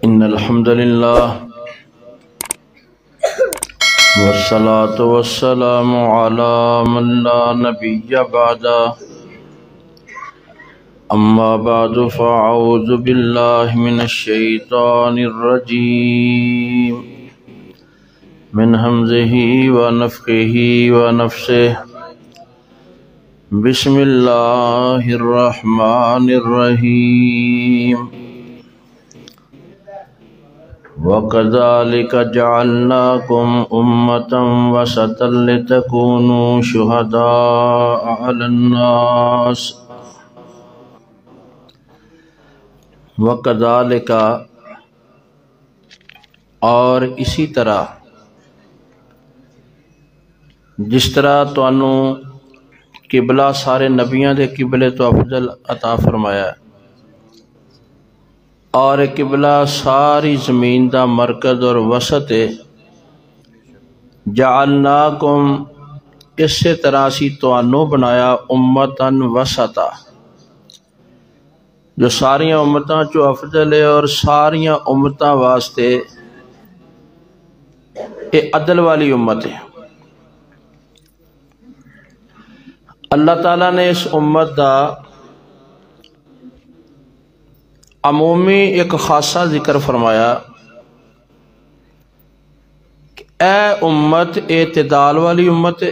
إن الحمد لله والصلاة والسلام على من لا نبي بعده أما بعد فأعوذ بالله من الشيطان الرجيم من همزه ونفخه ونفسه بسم الله الرحمن الرحيم وَكَذَلِكَ جَعَلْنَاكُمْ أُمَّةً وَسَطًا لِتَكُونُوا شُهَدَاءَ عَلَى النَّاسِ وَكَذَلِكَ اور اسی طرح جس طرح تانوں قبلہ سارے نبیاں دے قبلے تو افضل عطا فرمایا ہے اور قبلہ ساری زمین دا مرکز اور وسط ہے جعلناکم اس سے طرح سی تانوں بنایا امتاً وسطا جو ساریاں امتاں چو افضل ہے اور ساریاں امتاں واسطے یہ عدل والی امت ہے۔ اللہ تعالیٰ نے اس امت دا عمومی ایک خاصہ ذکر فرمایا کہ اے امت اعتدال والی امت ہے،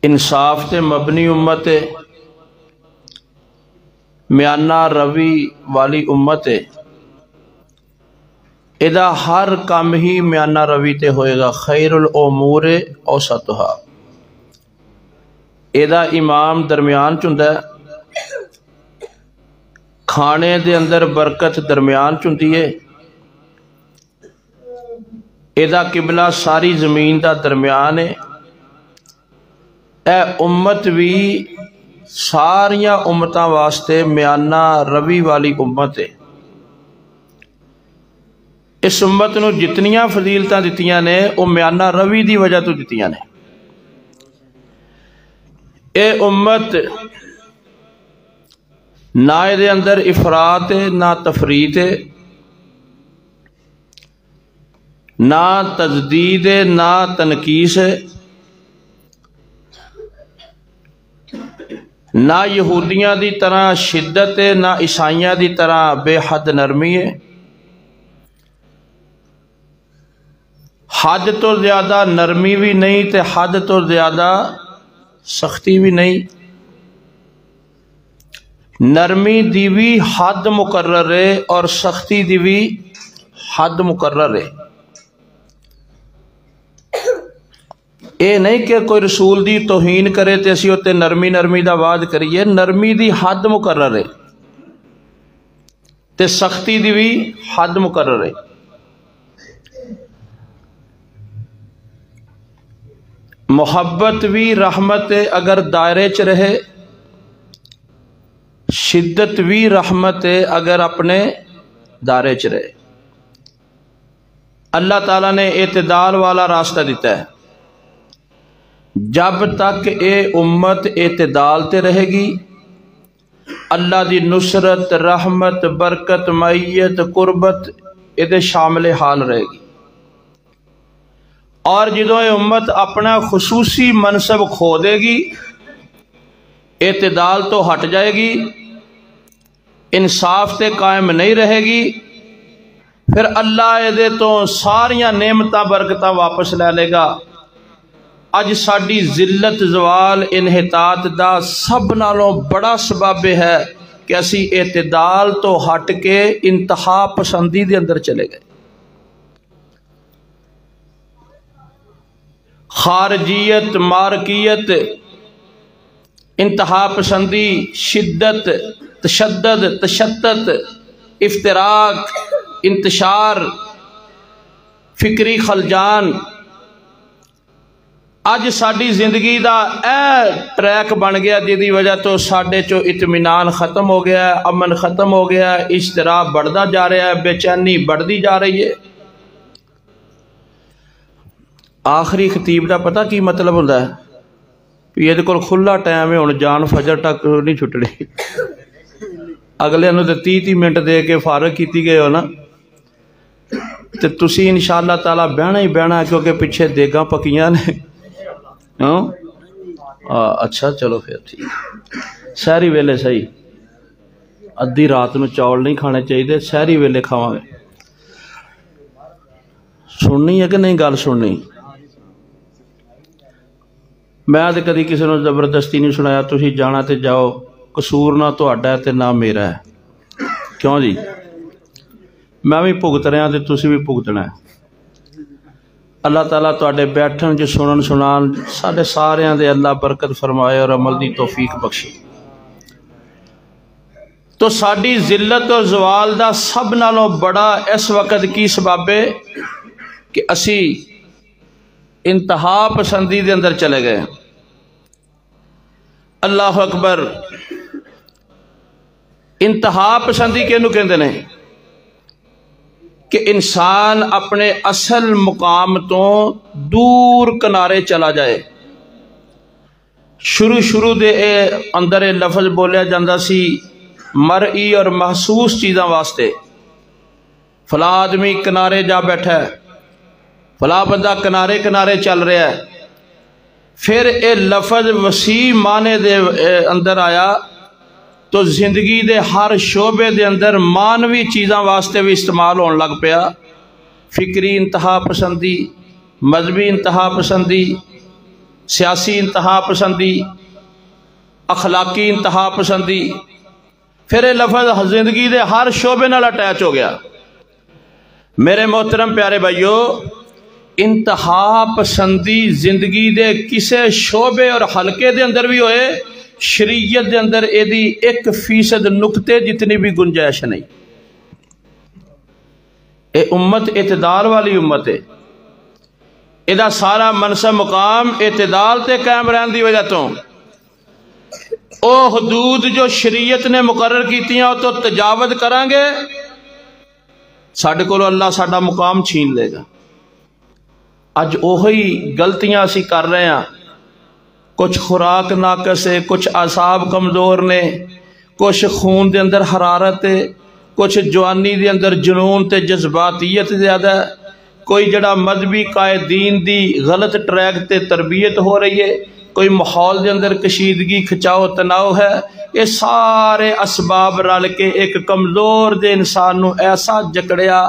انصاف تے مبنی امت ہے، میانہ روی والی امت ہے، ادا ہر کام ہی میانہ روی تے ہوئے گا، خیر الامور اوسطھا، ادا امام درمیان چندہ ہے، کھانے دے اندر برکت درمیان چندی ہے، ادا قبلہ ساری زمین دا درمیان ہے، اے امت بھی ساریاں امتاں واسطے میانہ روی والی امت ہے۔ اس امت نو جتنیاں فضیلتاں دتیاں نے وہ میانہ روی دی وجہ تو دتیاں نے۔ اے امت نہ دے اندر افراط ہے نہ تفریط ہے، نہ تجدید ہے نہ تنقیص ہے، نہ یہودیاں دی طرح شدت ہے نہ عیسائیاں دی طرح بے حد نرمی ہے، حد تو زیادہ نرمی بھی نہیں تے حد تو زیادہ سختی بھی نہیں، نرمی دی بھی حد مقرر ہے اور سختی دی بھی حد مقرر ہے۔ اے نہیں کہ کوئی رسول دی توہین کرے تے اسی ہوتے نرمی نرمی دا آواز کریے، نرمی دی حد مقرر ہے تے سختی دی بھی حد مقرر ہے۔ محبت بھی رحمت ہے اگر دائرے چ رہے، شدت بھی رحمت ہے اگر اپنے دائرے چ رہے۔ اللہ تعالیٰ نے اعتدال والا راستہ دیتا ہے، جب تک اے امت اعتدال تے رہے گی اللہ دی نصرت رحمت برکت معیت قربت یہ شامل حال رہے گی، اور جدوں یہ امت اپنا خصوصی منصب کھو دے گی اعتدال تو ہٹ جائے گی انصاف تے قائم نہیں رہے گی، پھر اللہ دے تو ساریاں نعمتاں برکتاں واپس لے لے گا۔ اج ساڈی ذلت زوال انحطاط دا سب نالوں بڑا سبب ہے کہ اسی اعتدال تو ہٹ کے انتہا پسندی دے اندر چلے گئے، خارجیت مارکیت انتہا پسندی شدت تشدد تشتت افتراق انتشار فکری خلجان اج ساڈی زندگی دا اے ٹریک بن گیا جدی وجہ تو ساڈے چو اطمینان ختم ہو گیا ہے، امن ختم ہو گیا ہے، اضطراب بڑھدا جا رہا ہے، بے چینی بڑھدی جا رہی ہے۔ آخری خطیب دا پتہ کی مطلب ہوتا ہے؟ یہ کول کھلا ٹائم ہے، ہن جان فجر تک نہیں چھٹنی، اگلے نو تے 30 منٹ دے کے فارغ کیتی گئے ہو نا، تے تسی انشاءاللہ تعالی بہنا ہی بہنا کیونکہ پیچھے دیگاں پکیاں نے. اچھا چلو پھر ٹھیک. سحری ویلے صحیح، ادھی رات نو چاول نہیں کھانے چاہیے، سحری ویلے کھاواں گے. سننی ہے کہ نہیں گل سننی؟ میں تے کدی کسی نے زبردستی نہیں سنایا، تسی جانا تے جاؤ، قصور نہ تہاڈا ہے تے نہ میرا ہے. کیوں جی؟ میں بھی بھگت رہا تے تسی بھی بھگتنا ہے. اللہ تعالیٰ تواڈے بیٹھن جو سنن سنان ساڈے ساریاں دے اللہ برکت فرمائے اور عمل دی توفیق بخشے. تو ساڈی ذلت اور زوال دا سب نالوں بڑا اس وقت کی سبب ہے کہ اسی انتہا پسندی دے اندر چلے گئے. اللہ اکبر. انتہا پسندی کینو کہندے نے؟ کہ انسان اپنے اصل مقام تو دور کنارے چلا جائے. شروع دے اندر لفظ بولیا جاندہ سی مرئی اور محسوس چیزاں واسطے. فلاں آدمی کنارے جا بیٹھا ہے، فلاں بندہ کنارے کنارے چل رہا ہے. پھر اے لفظ وسیع معنی دے اندر آیا تو زندگی دے ہر شعبے دے اندر مانوی چیزاں واسطے بھی استعمال ہون لگ پیا. فکری انتہا پسندی، مذہبی انتہا پسندی، سیاسی انتہا پسندی، اخلاقی انتہا پسندی. پھر یہ لفظ زندگی دے ہر شعبے نال اٹیچ ہو گیا. میرے محترم پیارے بھائیو، انتہا پسندی زندگی دے کسے شعبے اور حلقے دے اندر بھی ہوئے، شریعت دے اندر ایدی 1% نقطے جتنی بھی گنجائش نہیں. اے امت اعتدال والی امت ہے. ایدہ سارا منصب مقام اعتدال تے قائم رہن دی وجہ تو او حدود جو شریعت نے مقرر کیتی ہیں تو تجاوز کریں گے، ساڈے کو اللہ ساڈا مقام چھین لے گا. اج اوہی غلطیاں اسی کر رہے ہیں. کچھ خوراک ناقص ہے، کچھ اعصاب کمزور نے، کچھ خون دے اندر حرارت ہے، کچھ جوانی دے اندر جنون تے جذباتیت زیادہ ہے، کوئی جڑا مذہبی قائدین دی غلط ٹریک تے تربیت ہو رہی ہے، کوئی ماحول دے اندر کشیدگی کھچاؤ تناؤ ہے. یہ سارے اسباب رل کے ایک کمزور دے انسان نو ایسا جکڑیا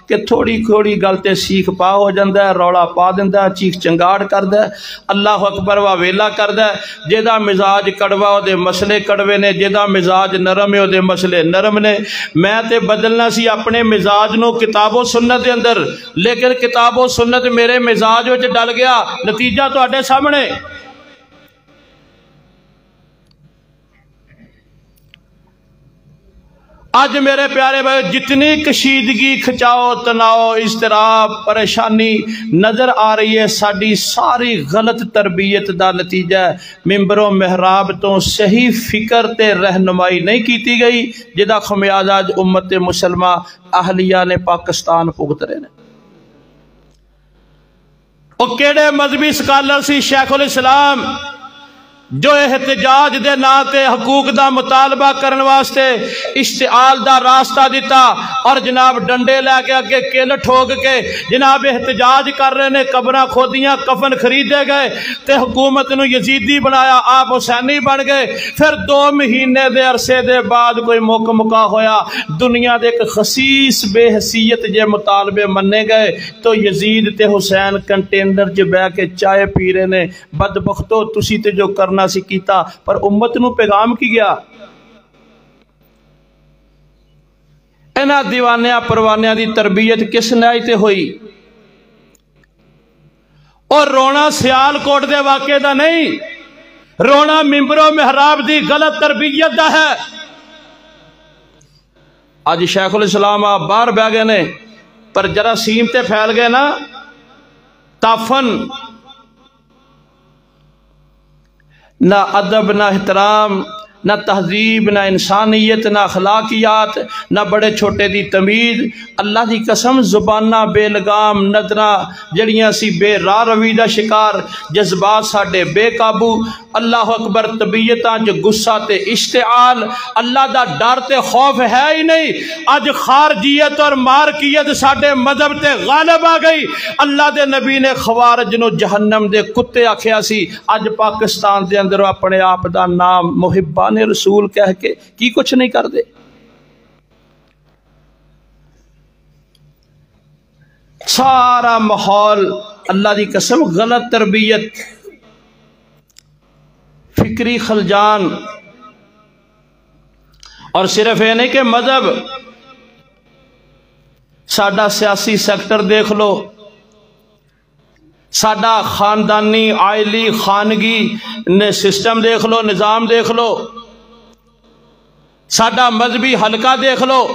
کہ تھوڑی تھوڑی گل تے سیکھ پا ہو جاندہ ہے، رولا پا دیندہ ہے، چیخ چنگاڑ کردہ ہے، اللہ اکبر وا ویلا کردہ ہے. جیدہ مزاج کڑوا ہو دے مسئلے کڑوے نے، جیدہ مزاج نرم ہو دے مسئلے نرم نے. میں تے بدلنا سی اپنے مزاج نو کتاب و سنت دے اندر، لیکن کتاب و سنت میرے مزاج وچ ڈل گیا. نتیجہ تو اڈے سامنے. آج میرے پیارے بھائی جتنی کشیدگی کھچاؤ تناؤ اضطراب پریشانی نظر آ رہی ہے، ساری ساری غلط تربیت دا نتیجہ ہے. ممبر و محراب تو صحیح فکر تے رہنمائی نہیں کیتی گئی، جدا خمیازہ امت مسلمہ اہلیہ نے پاکستان بھگت رہے نے. او کیڑے مذہبی سکالر سی شیخ الاسلام جو احتجاج دے ناتے حقوق دا مطالبہ کرن واسطے اشتعال دا راستہ دیتا اور جناب ڈنڈے لے کے اگے کل ٹھوک کے جناب احتجاج کر رہے نے، قبراں کھودیاں، کفن خریدے گئے تے حکومت نو یزیدی بنایا، آپ حسینی بن گئے. پھر 2 مہینے دے عرصے دے بعد کوئی موقع مکا ہویا، دنیا دے ایک خسیس بے حیثیت جے مطالبے مننے گئے تو یزید تے حسین کنٹینر جے بہ کے چائے پی رہے نے. بدبختو تسی تے جو کرنا سی کیتا، پر امت نو پیغام کی گیا. اینا دیوانیاں پروانیاں دی تربیت کس نائی تے ہوئی؟ اور رونا سیال کوٹ دے واقعے دا نہیں، رونا ممبر و محراب دی غلط تربیت دا ہے. آج شیخ الاسلام آپ باہر بہ گئے نے، پر جراثیم تے پھیل گئے نا، تافن نہ ادب نہ احترام نہ تہذیب، نہ انسانیت، نہ اخلاقیات، نہ بڑے چھوٹے دی تمیز۔ اللہ دی قسم زباناں بے لگام، نظراں جڑیاں سی بے راہ روی دا شکار، جذبات ساڈے بے قابو، اللہ اکبر، طبیعتاں چ غصہ تے اشتعال، اللہ دا ڈر تے خوف ہے ہی نہیں۔ اج خارجیت اور مارکیت ساڈے مذہب تے غالب آ گئی۔ اللہ دے نبی نے خوارج نو جہنم دے کتے آکھیا سی، اج پاکستان دے اندر اپنے آپ دا نام محبان رسول کہہ کے کی کچھ نہیں کر دے۔ سارا ماحول اللہ دی قسم غلط تربیت، فکری خلجان، اور صرف یہ نہیں کہ مذہب، ساڈا سیاسی سیکٹر دیکھ لو، ساڈا خاندانی عائلی خانگی نے سسٹم دیکھ لو، نظام دیکھ لو، ساڈا مذہبی حلقہ دیکھ لو،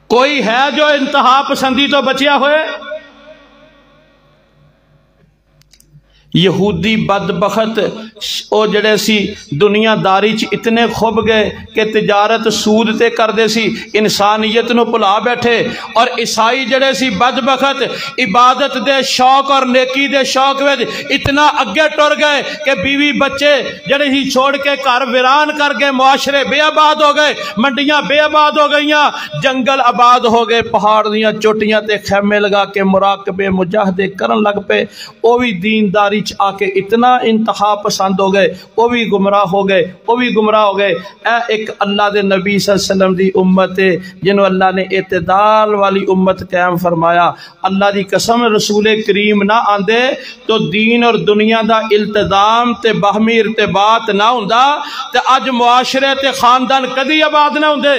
کوئی ہے جو انتہا پسندی تو بچیا ہوئے؟ یہودی بدبخت او جڑے سی دنیا داری چ اتنے کھب گئے کہ تجارت سود تے کر دے سی، انسانیت نو بھلا بیٹھے، اور عیسائی جڑے سی بدبخت عبادت دے شوق اور نیکی دے شوق وچ اتنا اگے ٹر گئے کہ بیوی بچے جڑے ہی چھوڑ کے گھر ویران کر گئے، معاشرے بے آباد ہو گئے، منڈیاں بے آباد ہو گئیاں، جنگل آباد ہو گئے، پہاڑ دیاں چوٹیاں تے خیمے لگا کے مراقبے مجاہدے کرن لگ پے، او بھی دینداری آ کے اتنا انتہا پسند ہو گئے، وہ بھی گمراہ ہو گئے، وہ بھی گمراہ ہو گئے۔ اے ایک اللہ دے نبی صلی اللہ علیہ وسلم دی امت ہے جنہوں اللہ نے اعتدال والی امت قائم فرمایا۔ اللہ دی قسم رسول کریم نہ آندے تو دین اور دنیا دا التزام تے باہمی ارتباط نہ ہوندا تے اج معاشرے تے خاندان کدی آباد نہ ہوندے۔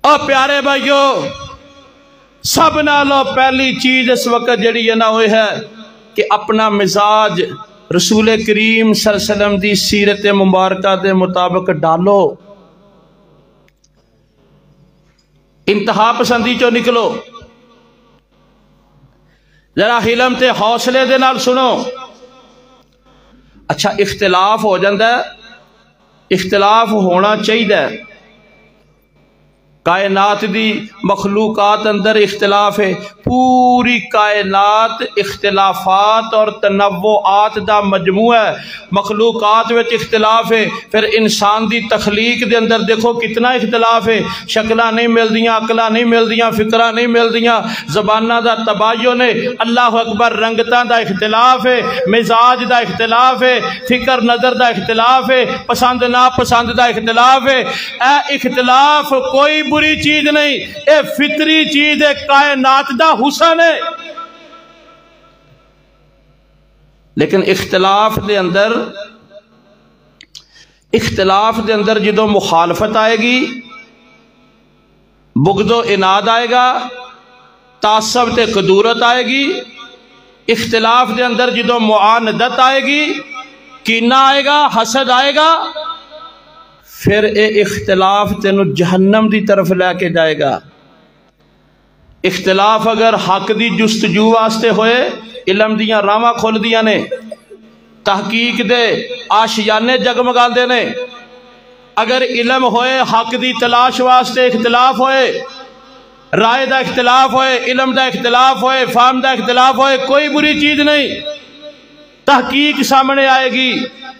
او پیارے بھائیو، سب نالوں پہلی چیز اس وقت جڑی ہے نا وہ ہے کہ اپنا مزاج رسول کریم صلی اللہ علیہ وسلم دی سیرت مبارکہ دے مطابق ڈالو، انتہا پسندی چو نکلو، ذرا حلم تے حوصلے دے نال سنو۔ اچھا اختلاف ہو جاندہ ہے، اختلاف ہونا چاہیے، کائنات دی مخلوقات اندر اختلاف ہے، پوری کائنات اختلافات اور تنوعات دا مجموعہ ہے، مخلوقات وچ اختلاف ہے، پھر انسان دی تخلیق دے اندر دیکھو کتنا اختلاف ہے، شکلاں نہیں مل دیاں، عقلاں نہیں مل دیاں، فکراں نہیں مل دیاں، زباناں دا تباین ہے، اللہ اکبر، رنگتاں دا اختلاف ہے، مزاج دا اختلاف ہے، فکر نظر دا اختلاف ہے، پسند ناپسند دا اختلاف ہے۔ اے اختلاف کوئی بری چیز نہیں، اے فطری چیز ہے، کائنات دا حسن ہے۔ لیکن اختلاف دے اندر جدو مخالفت آئے گی، بغض و عناد آئے گا، تعصب تے قدورت آئے گی، اختلاف دے اندر جدو معاندت آئے گی، کینہ آئے گا، حسد آئے گا، پھر اے اختلاف تینوں جہنم دی طرف لے کے جائے گا۔ اختلاف اگر حق دی جستجو واسطے ہوئے، علم دیاں راواں کھول دیاں نے، تحقیق دے آشیانے جگمگا دے نے، اگر علم ہوئے حق دی تلاش واسطے اختلاف ہوئے، رائے دا اختلاف ہوئے، علم دا اختلاف ہوئے، فہم دا اختلاف ہوئے، کوئی بری چیز نہیں، تحقیق سامنے آئے گی،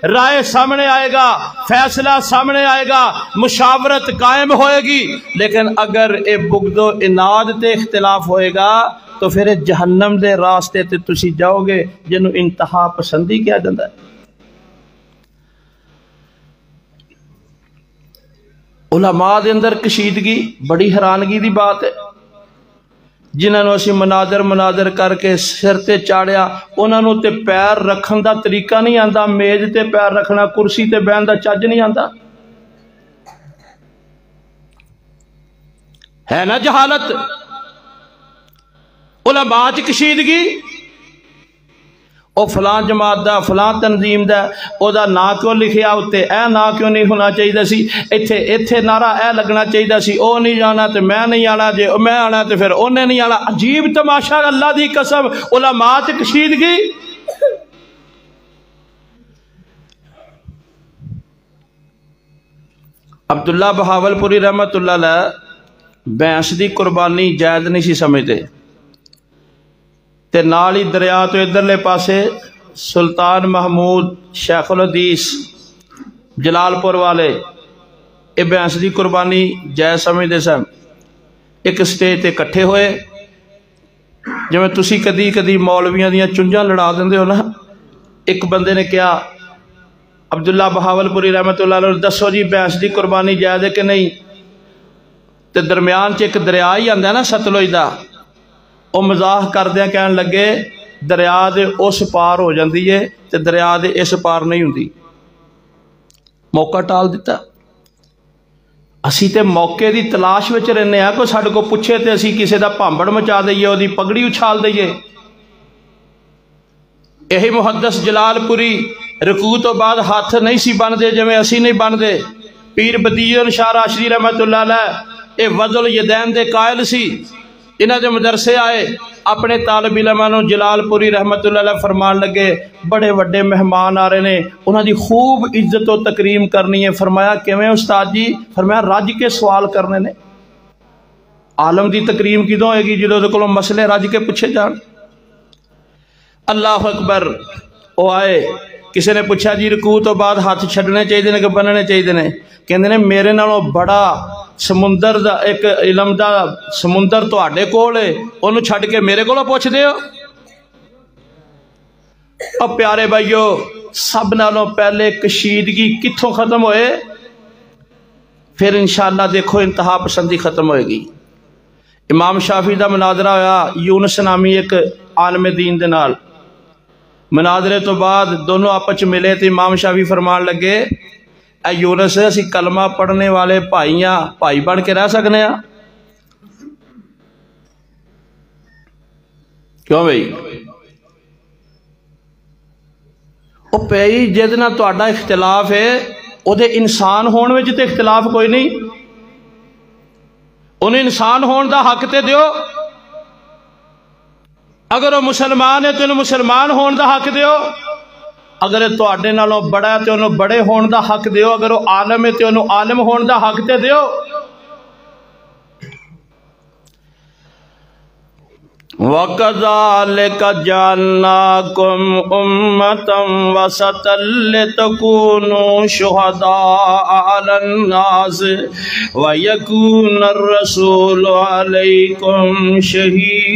رائے سامنے آئے گا، فیصلہ سامنے آئے گا، مشاورت قائم ہوئے گی۔ لیکن اگر اے بغض و عناد تے اختلاف ہوئے گا تو پھر جہنم دے راستے تے تسی جاؤ گے جنہوں انتہا پسندی کیا جاندہ ہے۔ علماء دے اندر کشیدگی بڑی حیرانگی دی بات ہے، جنہاں نو اسی مناظر کر کے سر تے چاڑیا، انہاں نو تے پیر رکھن دا طریقہ نہیں آندا، میز تے پیر رکھنا، کرسی تے بیٹھن دا چج نہیں آندا، ہے نا جہالت۔ علماء چ کشیدگی، او فلاں جماعت دا، فلاں تنظیم دا، او دا نا کیوں لکھیا ہوتے، اے نا کیوں نہیں ہونا چاہیے سی، ایتھے نعرہ اے لگنا چاہیے سی، او نہیں جانا تے میں نہیں آنا، جے میں آنا تے پھر اونے نہیں آنا۔ عجیب تماشا، اللہ دی قسم، علماء تے کشیدگی۔ عبداللہ بہاولپوری رحمت اللہ علیہ بھینس دی قربانی جائز نہیں سی سمجھتے تے نال ہی دریا تو ادھرلے پاسے سلطان محمود شیخ الحدیث جلال پور والے یہ بھینس دی قربانی جائز سمجھتے سن. ایک سٹیج تے کٹھے ہوئے جویں تسی کدی کدی مولویاں دیاں چنجاں لڑا دیندے ہو نا. ایک بندے نے کہا عبداللہ بہاولپوری رحمت اللہ علیہ دسو جی بھینس دی قربانی جائز ہے کہ نہیں. تے درمیان ایک دریا ہی آندا ہے نا ستلج دا. وہ مزاح کردیا کہن لگے دریا دے اس پار ہو جاندی ہے تے دریا دے اس پار نہیں ہوندی. موقع ٹال دیتا. اسی تے موقع دی تلاش وچ رہنے ہیں کوئی ساڈے کو پوچھے تے اسی کسے دا بھانبڑ مچا دئیے وہ دی پگڑی اچھال دئیے. یہی محدث جلال پوری رکوع تو بعد ہاتھ نہیں سی بندے جویں اسی نہیں بندے. پیر بدیع شاہ راشدی رحمت اللہ علیہ اے وضع الیدین دے قائل سی. انہاں دے مدرسے آئے اپنے طالب علماں نوں جلال پوری رحمت اللہ علیہ فرمان لگے بڑے وڈے مہمان آ رہے نے انہاں دی خوب عزت و تکریم کرنی ہے. فرمایا کیویں استاد جی؟ فرمایا رج کے سوال کرنے نے. عالم دی تکریم کدوں ہوئے گی جدوں دے کولوں مسئلے رج کے پوچھے جان. اللہ اکبر. وہ آئے کسی نے پوچھا جی رکوع تو بعد ہاتھ چھڈنے چاہیے کہ بننے چاہیے نے؟ کہندے نے میرے نالوں بڑا سمندر دا ایک علم دا سمندر تواڈے کول ہے انہوں چھڈ کے میرے کولوں پوچھ دے ہو. اور پیارے بھائیو سب نالوں پہلے کشیدگی کتھوں ختم ہوئے؟ پھر انشاءاللہ دیکھو انتہا پسندی ختم ہوئے گی. امام شافعی دا مناظرہ ہویا یونس نامی ایک عالم دین دے نال. مناظرے تو بعد دونوں آپس ملے تو امام شافعی فرمان لگے اے یونس اسی کلمہ پڑھنے والے بھائیاں بھائی بن کے رہ سکنے ہیں؟ کیوں بھائی؟ وہ پئی جہدے نال تہاڈا اختلاف ہے وہ دے انسان ہون وچ تے اختلاف کوئی نہیں. انہیں انسان ہون دا حق تے دیو. اگر وہ مسلمان ہے تو انہوں مسلمان ہون دا حق دیو. اگر تواڈے نالوں بڑا ہے تو انہوں بڑے ہون دا حق دیو. اگر وہ عالم ہے تو انہوں عالم ہون دا حق تے دیو. وَكَذَلِكَ جَعَلْنَاكُمْ أُمَّةً وَسَطًا لِتَكُونُوا شُهَدَاءَ عَلَى النَّاسِ وَيَكُونَ الرَّسُولُ عَلَيْكُمْ شَهِيدًا.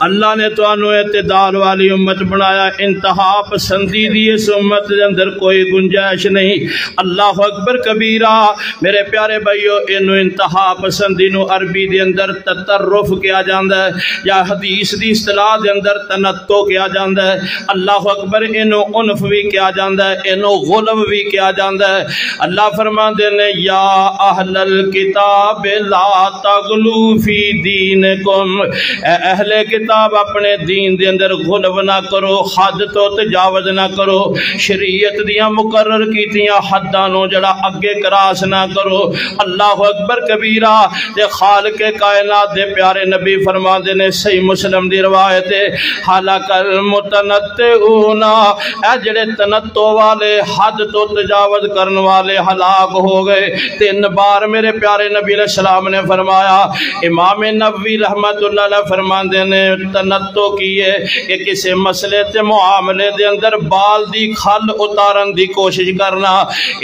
اللہ نے تو انہوں اعتدال والی امت بنایا. انتہا پسندی دی اس امت دے اندر کوئی گنجائش نہیں. اللہ اکبر کبیرہ. میرے پیارے بھائیو انہوں انتہا پسندی نو عربی دے اندر تطرف کیا جاندہ ہے یا حدیث دی اصطلاح دے اندر تنتو کیا جاندہ ہے. اللہ اکبر انہوں عنف بھی کیا جاندہ ہے انہوں غلب بھی کیا جاندہ ہے. اللہ فرمان دینے یا اہل الکتاب لا تغلو فی دینکم. اے اہل کتاب اپنے دین دے اندر غلو نہ کرو حد تو تجاوز نہ کرو. شریعت دیاں مقرر کیتیاں حداں نو جڑا اگے کراس نہ کرو. اللہ اکبر کبیرہ. تے خالق کائنات دے پیارے نبی فرما دے نے صحیح مسلم دی روایت ہے حالک المتنطعون اے جڑے تنطع والے حد تو تجاوز کرن والے ہلاک ہو گئے. 3 بار میرے پیارے نبی علیہ السلام نے فرمایا. امام نووی رحمت اللہ علیہ فرما دے نے تنتو کیے کہ کسی مسئلے تے معاملے دے اندر بال دی کھل اتارن دی کوشش کرنا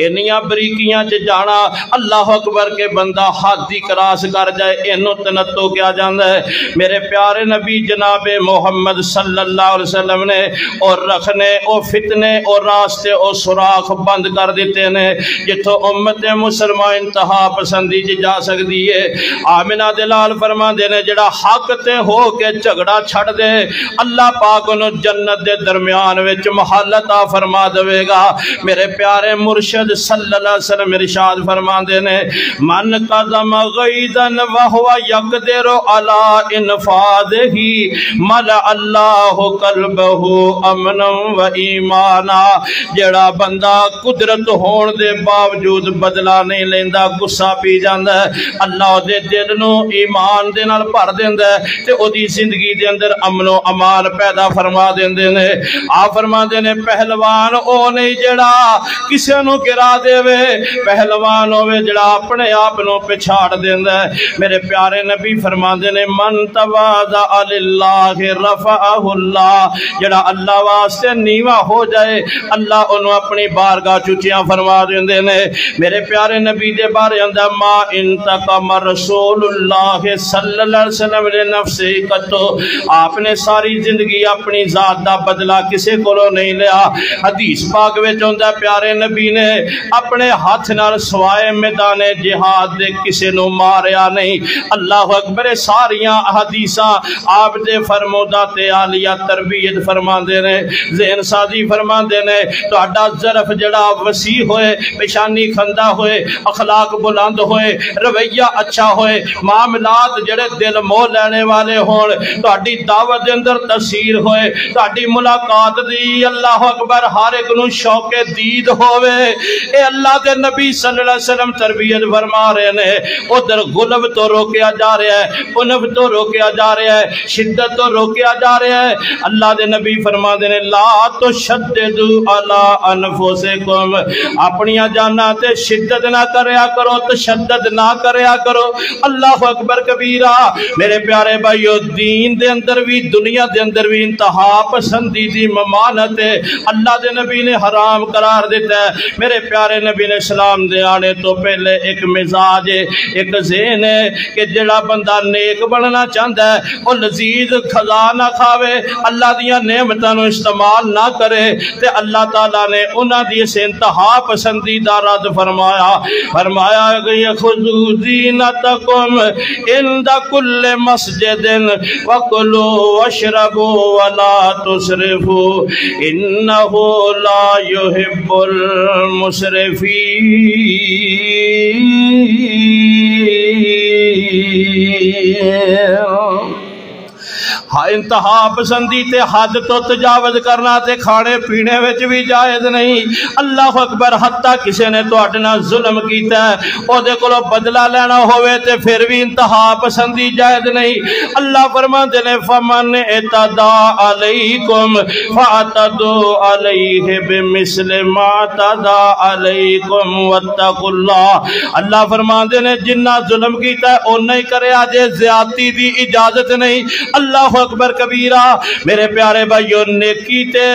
انیاں بریکیاں چ جانا. اللہ اکبر کے بندہ حد دی کراس کر جائے انہوں تنتو کیا جاندہ ہے. میرے پیارے نبی جناب محمد صلی اللہ علیہ وسلم نے اور رکھنے اور فتنے اور راستے اور سراخ بند کر دیتے نے جتوں امت مسلمان انتہا پسندی چ جا سکتی ہے. آمنہ دلال فرما دینے جڑا حق تے ہو کے جھگڑا چھڑ دے اللہ پاک انہوں جنت دے درمیان وچ محل عطا فرما دے گا. میرے پیارے مرشد صلی اللہ علیہ وسلم ارشاد فرما دے نے من قدم غیدن وہو یقدر علی انفاذہی ملع اللہ قلبہ امنا و ایمانا. جڑا بندہ قدرت ہون دے باوجود بدلہ نہیں لیندہ غصہ پی جاندہ ہے اللہ دے دل نو ایمان دے نال بھر دیندا ہے تے او دی زندگی دے اندر امن و امان پیدا فرما دیندے نے۔ آپ فرما دینے پہلوان او نہیں جڑا کسے نو گرا دے وے، پہلوان ہوئے جڑا اپنے آپ نو پچھاڑ دیندے۔ میرے پیارے نبی فرما دینے من تواضع للہ رفعہ اللہ، جڑا اللہ واسطے نیواں ہو جائے اللہ انہوں اپنی بارگاہ چوچیاں فرما دیندے نے۔ میرے پیارے نبی دے بارے اندر ما انتقم رسول اللہ صلی اللہ علیہ وسلم لنفسہ قط، آپ نے ساری زندگی اپنی ذات دا بدلہ کسے کولوں نہیں لیا۔ حدیث پاک وچ ہوندا پیارے نبی نے اپنے ہاتھ نال سوائے میدان جہاد دے کسے نو ماریا نہیں۔ اللہ اکبر، ساریاں حدیثاں آپ دے فرمودات عالیہ تربیت فرما دے نے، ذہن سازی فرما دے نے، تو اڈا ظرف جڑا وسیع ہوئے، پیشانی کھندہ ہوئے، اخلاق بلند ہوئے، رویہ اچھا ہوئے، معاملات جڑے دل موہ لینے والے ہون، تو اڈی دعوت اندر تاثیر ہوئے، تو اڈی ملاقات دی اللہ اکبر ہر ایک نو شوق دید ہوئے۔ اے اللہ دے نبی صلی اللہ علیہ وسلم تربیت فرما رہے نے، ادھر غلب تو روکیا جا رہا ہے، انف تو روکیا جا رہا ہے، شدت تو روکیا جا رہا ہے۔ اللہ دے نبی فرما دینے لا تشددوا علی انفسکم، اپنی جانا تے شدت نہ کریا کرو، تشدد نہ کریا کرو۔ اللہ اکبر کبیرہ۔ میرے پیارے بھائیو، دین دے اندر بھی دنیا دے اندر بھی انتہا پسندی دی ممانت ہے، اللہ دے نبی نے حرام قرار دیتا ہے۔ میرے پیارے نبی نے اسلام دے آنے تو پہلے ایک مزاج ہے، ایک ذہن ہے کہ جڑا بندہ نیک بننا چاہتا ہے وہ لذیذ کھزا نہ کھاوے، اللہ دیاں نعمتاں نو استعمال نہ کرے، تے اللہ تعالیٰ نے انہاں دی اس انتہا پسندیدہ رد فرمایا کہ خذوا زینتکم عند کل مسجد وکلوا واشربوا ولا تسرفوا انہ لا يحب المسرفین۔ ہاں انتہا پسندی تے حد تو تجاوز کرنا تے کھانے پینے وچ بھی جائز نہیں۔ اللہ اکبر، حتیٰ کسی نے تو اٹنا ظلم کیتا ہے او دے کولو بدلہ لینا ہوئے تے پھر بھی انتہا پسندی جائز نہیں۔ اللہ فرماتے نے فمن اعتدى علیکم فاعتدوا علیہ بمثل ما اعتدى علیکم واتقوا اللہ۔ اللہ فرماتے نے جنہ ظلم کیتا ہے او نہیں کرے، آجے زیادتی دی اجازت نہیں۔ اللہ اکبر کبیرہ۔ میرے پیارے بھائیو، نیکی تے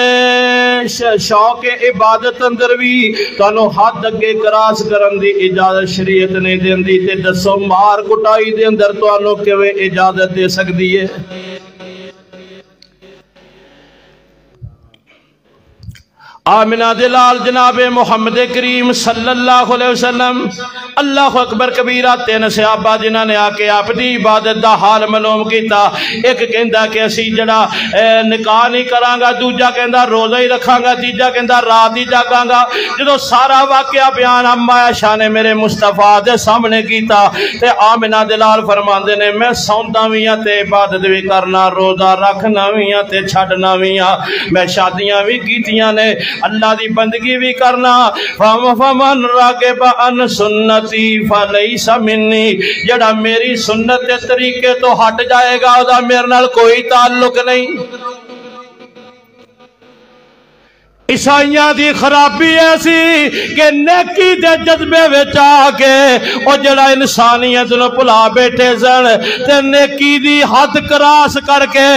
شوق عبادت اندر بھی تانوں حد اگے کراس کرن دی اجازت شریعت نہیں دیندی، تے دسو مار کٹائی دے اندر تانوں کیویں اجازت دے سکدی ہے؟ آمنہ دلال جناب محمد کریم صلی اللہ علیہ وسلم، اللہ اکبر کبیرہ، تین صحابہ جنہاں نے آکے آپ دی عبادت دا حال معلوم کیتا۔ ایک کہندا کہ اسی جڑا نکاح نہیں کرانگا، دوجا کہندا روزہ ہی رکھانگا، تیجا کہندا رات ہی جاگانگا۔ جدو سارا واقعہ بیان اما عائشہ نے میرے مصطفیٰ دے سامنے کیتا تے آمنہ دلال فرماندے نے میں سوندا ویاں تے عبادت بھی کرنا، روزہ رکھنا ویاں تے چھڑنا ویاں، میں شادیاں بھی کیتیاں نے، اللہ دی بندگی بھی کرنا۔ فمن راغب عن سنتی فلیس منی، جڑا میری سنت کے طریقے تو ہٹ جائے گا دا میرے نال کوئی تعلق نہیں۔ عیسائیاں دی خرابی ایسی کہ نیکی دے جذبے وچ آ کے او جڑا انسانیت نو بھلا بیٹھے سن تے نیکی دی حد کراس کر کے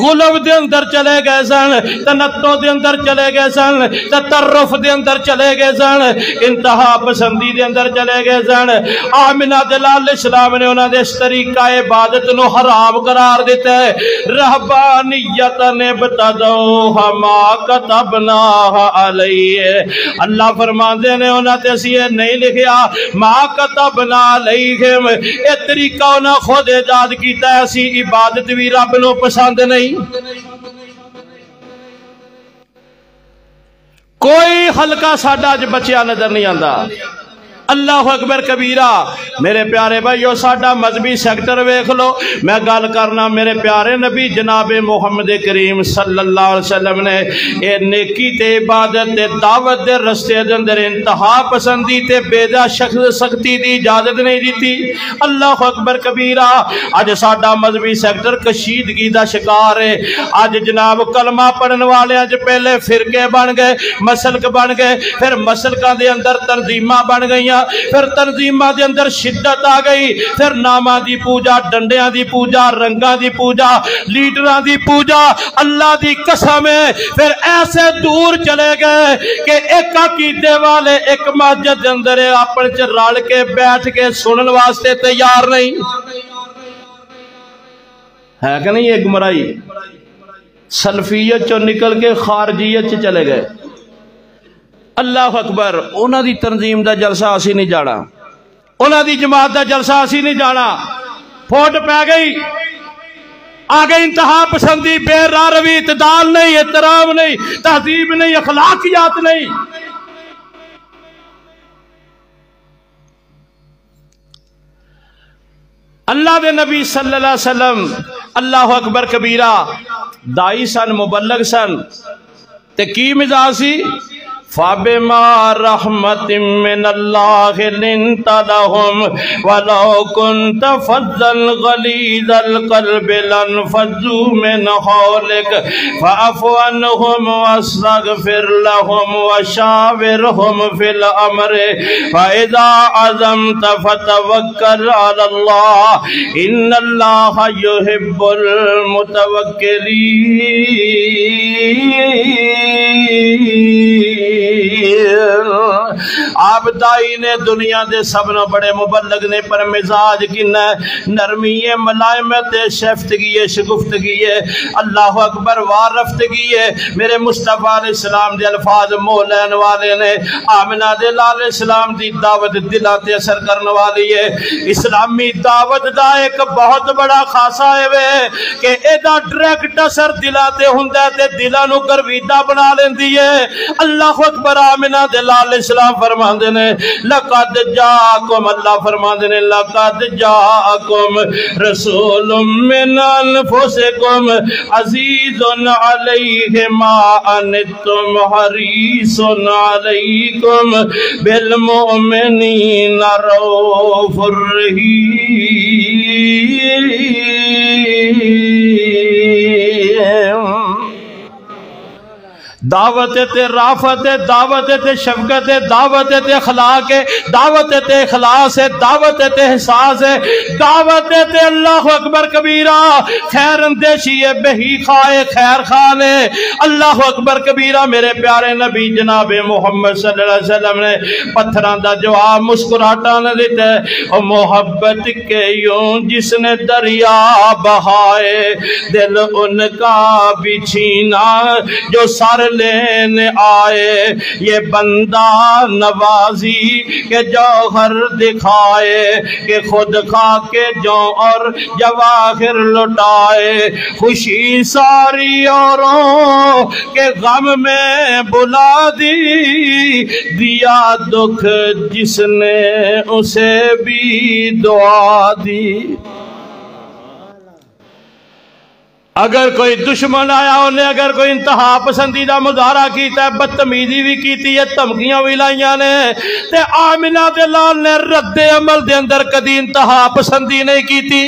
غلو دے اندر چلے گئے سن، تنطع دے اندر چلے گئے سن، تطرف دے اندر چلے گئے سن، انتہا پسندی دے اندر چلے گئے سن۔ آمنہ دلال اسلام نے انہاں دے اس طریقہ عبادت نو حرام قرار دیتا ہے۔ رہبانیت نے ابتدعوها ما كتبنا علیہ، اللہ فرماندے نے انہاں تے اسی نہیں لکھیا ما کتبنا علیہم، اے طریقہ انہاں خود ایجاد کیتا ہے، اسی عبادت بھی رب نو پسند نہیں۔ کوئی حلقہ ساڈا اج بچیا نظر نہیں آندا، اللہ اکبر کبیرہ۔ میرے پیارے بھائیو ساڈا مذہبی سیکٹر ویکھ لو، میں گل کرنا میرے پیارے نبی جناب محمد کریم صلی اللہ علیہ وسلم نے اے نیکی تے عبادت تے دعوت دے رستے دے اندر انتہا پسندی تے بیجا سختی دی اجازت نہیں دیتی۔ اللہ اکبر کبیرہ۔ اج ساڈا مذہبی سیکٹر کشیدگی دا شکار ہے۔ اج جناب کلمہ پڑھن والیاں چ پہلے فرقے بن گئے، مسلک بن گئے، پھر مسلکاں دے اندر تنظیماں بن گئیاں، پھر تنظیماں دے اندر شدت آ گئی، پھر ناماں دی پوجا، ڈنڈیاں دی پوجا، رنگاں دی پوجا، لیڈراں دی پوجا۔ اللہ دی قسم ہے پھر ایسے دور چلے گئے کہ ایک عقیدے والے ایک مسجد دے اندر اپنے چ رل کے بیٹھ کے سنن واسطے تیار نہیں ہے کہ نہیں؟ یہ گمراہی سلفیت چو نکل کے خارجیت چ چلے گئے۔ اللہ اکبر۔ انہاں دی تنظیم دا جلسہ اسی نہیں جانا، انہاں دی جماعت دا جلسہ اسی نہیں جانا۔ پھوٹ پہ گئی، آگے انتہا پسندی، بے راہ روی، اعتدال نہیں، احترام نہیں، تہذیب نہیں، اخلاقیات نہیں۔ اللہ دے نبی صلی اللہ علیہ وسلم اللہ اکبر کبیرہ دائی سن، مبلغ سن، تے کی مزاج سی؟ فَبِمَا رَحْمَةٍ مِّنَ اللَّهِ لِنْتَ لَهُمْ وَلَوْ كُنْتَ فَظًّا غَلِيظَ الْقَلْبِ لَانفَضُّوا مِنْ حَوْلِكَ فَاعْفُ عَنْهُمْ وَاسْتَغْفِرْ لَهُمْ وَشَاوِرْهُمْ فِي الْأَمْرِ فَإِذَا عَزَمْتَ فَتَوَكَّلْ عَلَى اللَّهِ إِنَّ اللَّهَ يُحِبُّ الْمُتَوَكِّلِينَ۔ آپ دائی نے دنیا دے سبنوں بڑے مبلغ نے، پر مزاج کنا ہے؟ نرمی ہے، ملائمت ہے، شیفتگی ہے، شگفتگی ہے، اللہ اکبر، وارفتگی ہے۔ میرے مصطفیٰ علیہ السلام دے الفاظ مولین والے نے، آمنہ دے لال علیہ السلام دی دعوت دلان تے اثر کرنے والی ہے۔ اسلامی دعوت دا ایک بہت بڑا خاصا ہے کہ ایدہ ڈریکٹ اثر دلان تے ہندہ تے دلان نو گرویدہ بنا لیندی ہے۔ اللہ اکبر۔ آمنہ دلال علیہ السلام فرمان دینے لَقَدْ جَاءَكُمْ، اللہ فرمان دینے لَقَدْ جَاءَكُمْ رَسُولٌ مِّنْ أَنفُسِكُمْ عَزِيزٌ عَلَيْهِ مَا أَنِتُّمْ حَرِيصٌ عَلَيْكُمْ بِالْمُؤْمِنِينَ رَءُوفٌ رَحِيمٌ۔ دعوت تے رافت، دعوت تے شفقت، دعوت تے اخلاق، دعوت تے اخلاص، دعوت تے احساس، دعوت تے اللہ اکبر کبیرہ خیر اندیشی بہی خواہ خیر خانے۔ اللہ اکبر کبیرہ۔ میرے پیارے نبی جناب محمد صلی اللہ علیہ وسلم نے پتھران دا جواب مسکراتا نہ دیتے، اور محبت کے یوں جس نے دریا بہائے، دل ان کا بھی چھینا جو سر لینے آئے، یہ بندہ نوازی کے جوہر دکھائے، کہ خود کھا کے جو اور جواہر لٹائے، خوشی ساری اوروں کے غم میں بلا دی، دیا دکھ جس نے اسے بھی دعا دی۔ اگر کوئی دشمن آیا انہیں اگر کوئی انتہا پسندیدہ مظاہرہ کیتا ہے، بدتمیزی بھی کیتی ہے، دھمکیاں بھی لائیاں نے، تے آمنہ دے لال نے رد عمل دے اندر کدی انتہا پسندی نہیں کیتی۔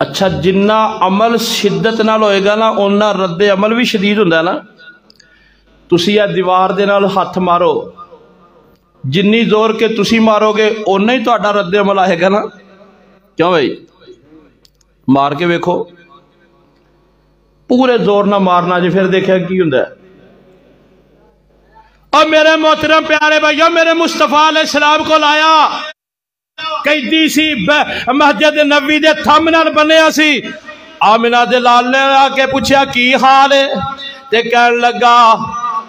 اچھا جنہ عمل شدت نال ہوئے گا نا، انہ رد عمل بھی شدید ہوندہ ہے نا۔ تسی یا دیوار دے نال ہاتھ مارو، جنی زور کے تسی مارو گے انہ ہی تو اڈا رد عمل آئے گا نا۔ کیوں بھائی؟ مار کے ویکھو، پورے زور نہ مارنا جی، پھر دیکھیں کی ہوندہ ہے۔ اور میرے محترم پیارے بھائیو، میرے مصطفیٰ علیہ السلام کو لایا قیدی سی مسجد نبوی دے تھم نال بنیا سی۔ آمنہ دے لال نے آ کے پوچھا کی حال ہے، تے کہنے لگا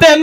3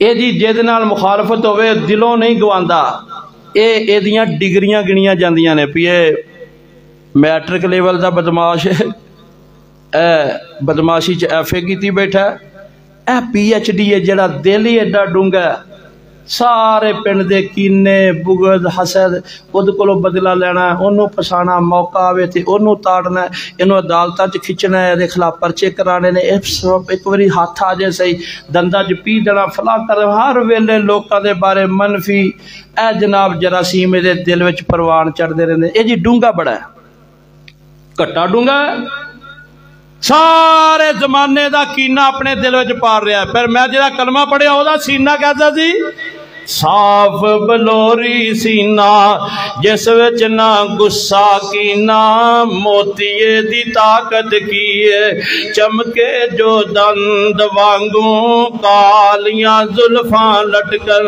یہ جی جہدے نال مخالفت ہوئے دلوں نہیں گواندا، یہ دیاں ڈگریاں گنیاں جاندیاں نے پی میٹرک لیول دا بدماش ہے، بدماشی چ ایف اے کیتی بیٹھا ہے، پی ایچ ڈی ہے جڑا دل ہی ایڈا ڈونگا ہے، سارے پنڈ دے کینے بغض حسد خود کو بدلہ لینا ہے، انہوں پھسانا، موقع آوے تھے انہوں تاڑنا ہے، انہوں عدالتاں چ کھچنا ہے، دے خلاف پرچے کرانے نے، ایک واری ہاتھ آ جائے صحیح دندہ چ پی دینا فلاں کر، ہر ویلے لوکاں دے بارے منفی اے جناب جراثیم دے دل وچ پروان چڑھ دے رہے ہیں۔ یہ جی ڈونگا بڑا ہے، کٹا ڈونگا ہے، سارے زمانے دا کینہ اپنے دل وچ پار رہا ہے۔ پھر میں جڑا کلمہ پڑھیا او دا سینہ کہتا سی صاف بلوری سینہ جس وچ نہ غصہ کینہ، موتیے دی طاقت کیے چمکے جو دند وانگوں، کالیاں زلفاں لٹکن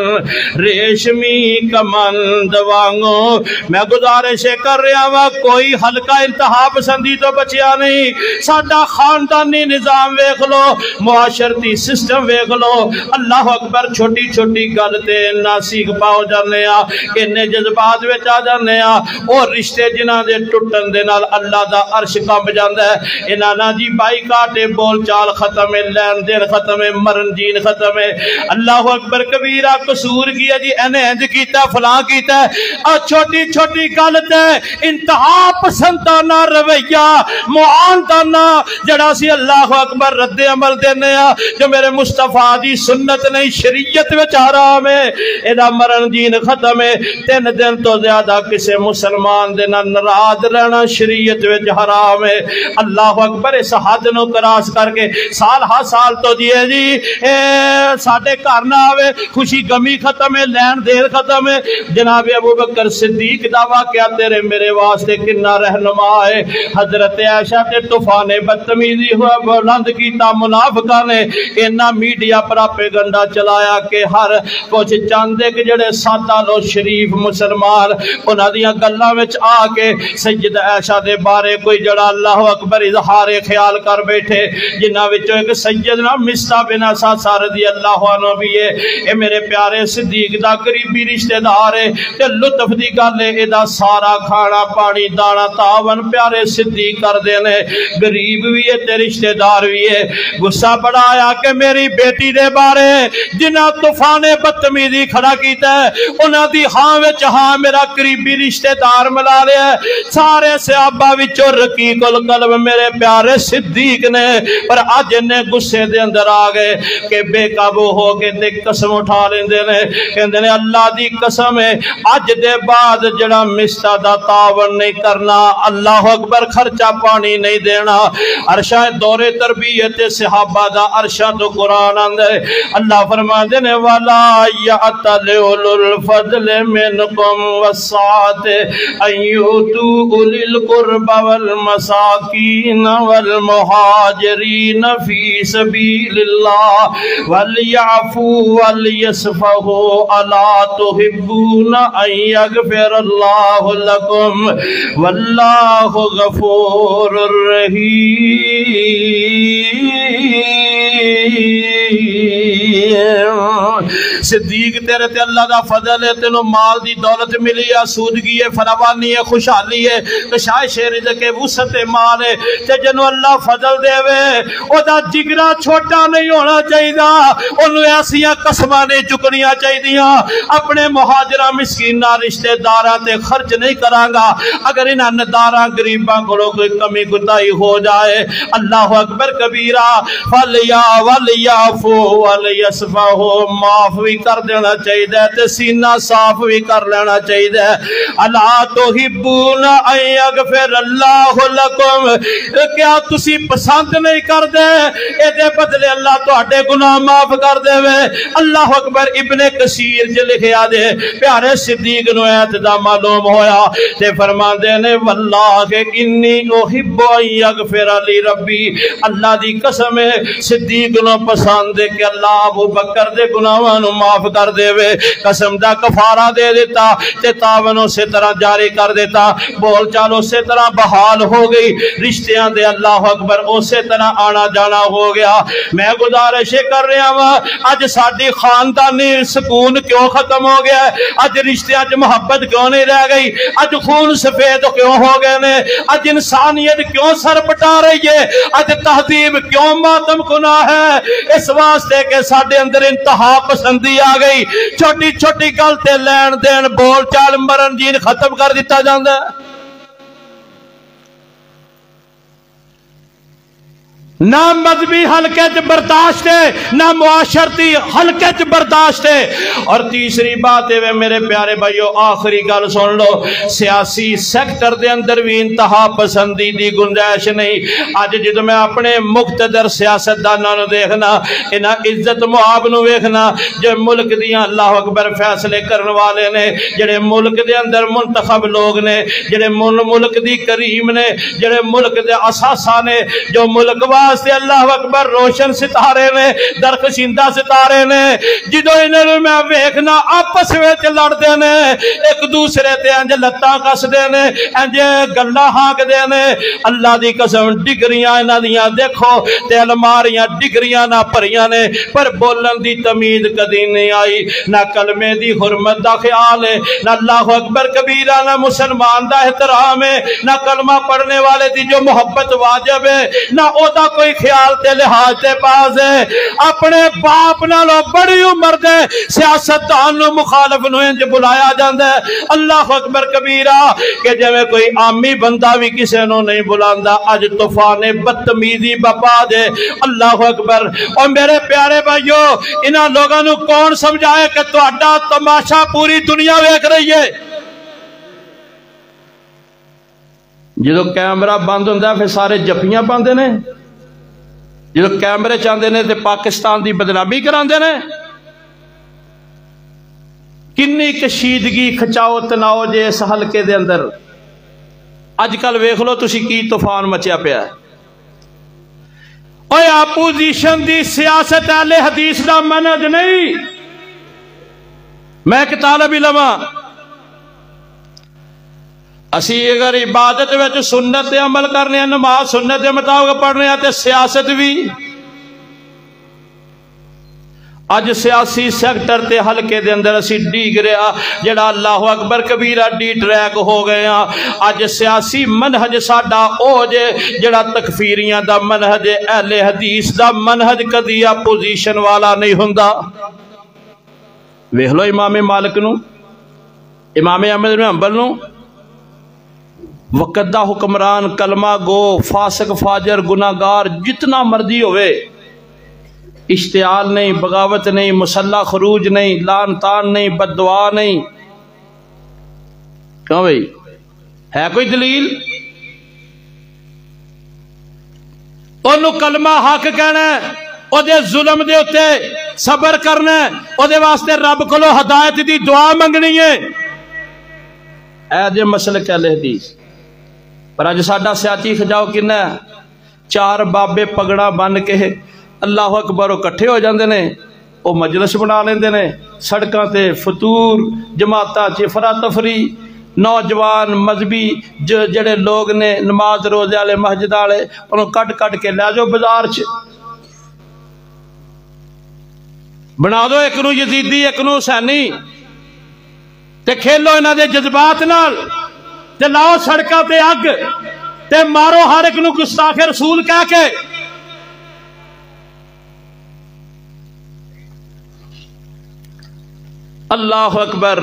ریشمی کمند وانگوں۔ میں گزارش کر رہا ہوں کوئی حلقہ انتہا پسندی تو بچیا نہیں، ساڈا خاندانی نظام ویکھ لو، معاشرتی سسٹم ویکھ لو، اللہ اکبر چھوٹی چھوٹی گل تے ناسیک پاؤ جانے آ، انہیں جذبات وچ آ جانے آ، اور رشتے جنہاں دے ٹوٹن دے نال اللہ دا عرش کمب جاندا ہے۔ انہاں نا جی بائی کاٹے بول چال ختم ہے، لین دین ختم ہے، مرن جین ختم ہے۔ اللہ اکبر کبیرہ قصور کیا جی انہیں انج کیتا فلاں کیتا ہے، اور چھوٹی چھوٹی گل تے انتہا پسندانہ رویہ معاندانہ جڑا سی اللہ اکبر رد عمل دینے آ، جو میرے مصطفیٰ دی سنت نہیں شریعت وچ حرام ہے، ایدہ مرن جین ختم ہے۔ 3 دن تو زیادہ کسے مسلمان دینا نراض رہنا شریعت وچ حرام ہے۔ اللہ اکبر اس حد نو کراس کر کے سال ہا سال تو دیئے جی ساڑھے کارنا آوے، خوشی گمی ختم ہے، لین دیر ختم ہے۔ جناب ابو بکر صدیق دعویٰ کیا تیرے میرے واسطے کنہ رہنما ہے، حضرت عائشہ تے طوفان بدتمیزی ہوا بلند کیتا منافقہ نے، انہا میڈیا پر پروپیگنڈا چلایا کہ ہر کچھ چاندے کہ جڑے سادہ لو شریف مسلمان انہاں دیاں گلاں وچ آ کے سیدہ عائشہ دے بارے کوئی جڑا اللہ اکبر اظہار خیال کر بیٹھے، جنہاں وچوں ایک سیدنا مصطفیٰ بن اساسہ رضی اللہ عنہ بھی ہے۔ اے میرے پیارے صدیق دا قریبی رشتہ دار ہے، تے لطف دی گل ہے ادا سارا کھانا پانی دانا تعاون پیارے صدیق کر دینے، غریب بھی ہے تے رشتہ دار بھی ہے۔ غصہ بڑا آیا کہ میری بیٹی دے بارے جنہاں طوفان بدتمیزی کھڑا کیتا ہے انہاں دی ہاں وچ ہاں میرا قریبی رشتہ دار ملا لیا ہے۔ سارے صحابہ وچوں رقیق القلب میرے پیارے صدیق نے، پر آج انہیں غصے دے اندر آ گئے کہ بے قابو ہو کے دے قسم اٹھا لیندے نے، کہندے نے اللہ دی قسم ہے آج دے بعد جڑا مستہ دا تعاون نہیں کرنا، اللہ اکبر خرچہ پانی نہیں دینا۔ عرشہ دور تربیت صحابہ دا عرشہ تو قرآن اندر اللہ فرما دینے والا یعتل اولو الفضل منکم والسعات ان یؤتوا اولی القربى والمساکین والمہاجرین فی سبیل اللہ ولیعفوا ولیصفحوا الا تحبون ان یغفر اللہ لکم واللہ غفور الرحیم۔ صدیق تیرے تے اللہ دا فضل ہے، تینوں مال دی دولت ملی ہے، سودگی ہے، فراوانی ہے، خوشحالی ہے، کشائش رزق ہے، وسعت مال ہے، تے جنوں اللہ فضل دے وے او دا جگرا چھوٹا نہیں ہونا چاہیے، انہوں ایسیاں قسماں نہیں چکنیاں چاہیے۔ اپنے مہاجرہ مسکیناں رشتہ داراں تے خرچ نہیں کرانگا، اگر انہاں نداراں غریباں کو کوئی کمی کوتاہی ہو جائے اللہ اکبر کبیرہ ولیعفوا ولیصفحوا معاف بھی کر دینا چاہیے تے سینہ صاف بھی کر لینا چاہیے۔ الا تحبون ان یغفر اللہ لکم، کیا تسی پسند نہیں کر دے اے دے بدلے اللہ تواڈے گناہ معاف کر دے وے۔ اللہ اکبر ابن کثیر جے لکھیا دے پیارے صدیق نو ایت دا معلوم ہویا تے فرماندے نے واللہ انی احب ان یغفر لی ربی، اللہ دی قسم قسم ہے صدیق نو پسند ہے کہ اللہ ابو بکر دے گناہاں نو معاف کر دے وے، قسم دا کفارہ دے دیتا تے تعاون اسی طرح جاری کر دیتا، بول چال اسی طرح بحال ہو گئی، رشتیاں دے اللہ اکبر اسی طرح آنا جانا ہو گیا۔ میں گزارش کر رہا ہوں اج ساڈی خاندانی سکون کیوں ختم ہو گیا ہے؟ اج رشتیاں چ محبت کیوں نہیں رہ گئی؟ اج خون سفید کیوں ہو گئے نے؟ اج انسانیت کیوں سر پٹا رہی ہے؟ اج تہذیب کیوں ماتم کنا ہے؟ اس واسطے کہ ساڈے اندر انتہا پسندی آ گئی، چھوٹی چھوٹی گل تے لین دین بول چال مرن جین ختم کر دیتا جاندا ہے۔ نہ مذہبی حلقے چ برداشت ہے، نہ معاشرتی حلقے چ برداشت ہے۔ اور تیسری بات ہے میرے پیارے بھائیو، آخری گل سن لو، سیاسی سیکٹر دے اندر بھی انتہا پسندی دی گنجائش نہیں۔ آج جدو میں اپنے مقتدر سیاستداناں نو دیکھنا، انہاں عزت معاب نو ویکھنا، جو ملک دیاں اللہ اکبر فیصلے کرن والے نے، جڑے ملک دے اندر منتخب لوگ نے، جڑے ملک دی کریم نے، جڑے ملک دے اساسہ نے، جو ملک واسطے اللہ اکبر روشن ستارے نے، درخشندہ ستارے نے، جدو انہوں میں ویکھنا آپس وچ لڑدے نے، ایک دوسرے تے انج لتاں کس دے نے، انج گلاں ہانک دے نے، اللہ دی قسم ڈگریاں انہاں دیاں دیکھو تے الماریاں ڈگریاں نہ بھریاں نے، پر بولن دی تمیز کدی نہیں آئی، نہ کلمے دی حرمت دا خیال ہے، نہ اللہ اکبر کبیرہ، نہ مسلمان دا احترام ہے، نہ کلمہ پڑھنے والے دی جو محبت واجب ہے، نہ او دا کوئی خیال تے لحاظ تے باز ہے۔ اپنے باپ نالو بڑی عمر دے سیاستدان نو مخالف نو انج بلایا جاندا ہے، اللہ اکبر کبیرہ، کہ جویں کوئی عامی بندہ بھی کسے نو نہیں بلاندا۔ اج طوفان بدتمیزی بپا دے، اللہ اکبر۔ اور میرے پیارے بھائیو، انہاں لوگاں نو کون سمجھائے کہ تہاڈا تماشا پوری دنیا ویکھ رہی ہے؟ جدو کیمرہ بند ہوندا پھر سارے جفیاں پاندے نے، جدو کیمرے چاندے نے تے پاکستان دی بدنامی کراندے نے۔ کنی کشیدگی کھچاؤ تناؤ جے اس حلقے دے اندر۔ اج کل ویکھ لو تسی کی طوفان مچیا پیا ہے۔ اوے اپوزیشن دی سیاست اہل حدیث دا منہج نہیں۔ میں ایک طالب علم ہاں، اسی اگر عبادت وچ سنت عمل کرنے ہیں، نماز سنت کے مطابق پڑھنے ہیں، تے سیاست بھی اج سیاسی سیکٹر تے حلقے دے اندر اسی ڈیگ رہا، جڑا اللہ اکبر کبیرہ ڈی ٹریک ہو گئے ہیں۔ اج سیاسی منہج ساڈا او جے جڑا تکفیریاں دا منہج، اہل حدیث دا منہج کدی اپوزیشن والا نہیں ہوندا۔ ویکھ لو امام مالک نو، امام احمد بن حنبل نو، وقت دا حکمران، کلمہ گو، فاسق فاجر گناہگار جتنا مرضی ہوئے، اشتعال نہیں، بغاوت نہیں، مسلح خروج نہیں، لان تان نہیں، بد دعا نہیں۔ کیوں بھئی ہے کوئی دلیل؟ انہوں کلمہ حق کہنا ہے، او دے ظلم دے اتے صبر کرنا ہے، او دے واسطے رب کولو ہدایت دی دعا منگنی ہے۔ اے دے مسلک اہل حدیث۔ پر اج ساڈا سیاسی کھجاؤ کنا ہے؟ چار بابے پگڑا بن کے اللہ اکبر کٹھے ہو جاندے نے، او مجلس بنا لیندے نے، سڑکاں تے فطور، جماعتاں چ افراتفری، نوجوان مذہبی جڑے لوگ نے نماز روزے والے مسجد والے انہوں کٹ کٹ کے لے جاؤ بازار چ، بنا دو ایک نو یزیدی ایک نو حسینی، تے کھیلو انہاں دے جذبات نال، تے لاؤ سڑکاں تے اگ، تے مارو ہر ایک نو گستاخ رسول کہہ کے۔ اللہ اکبر۔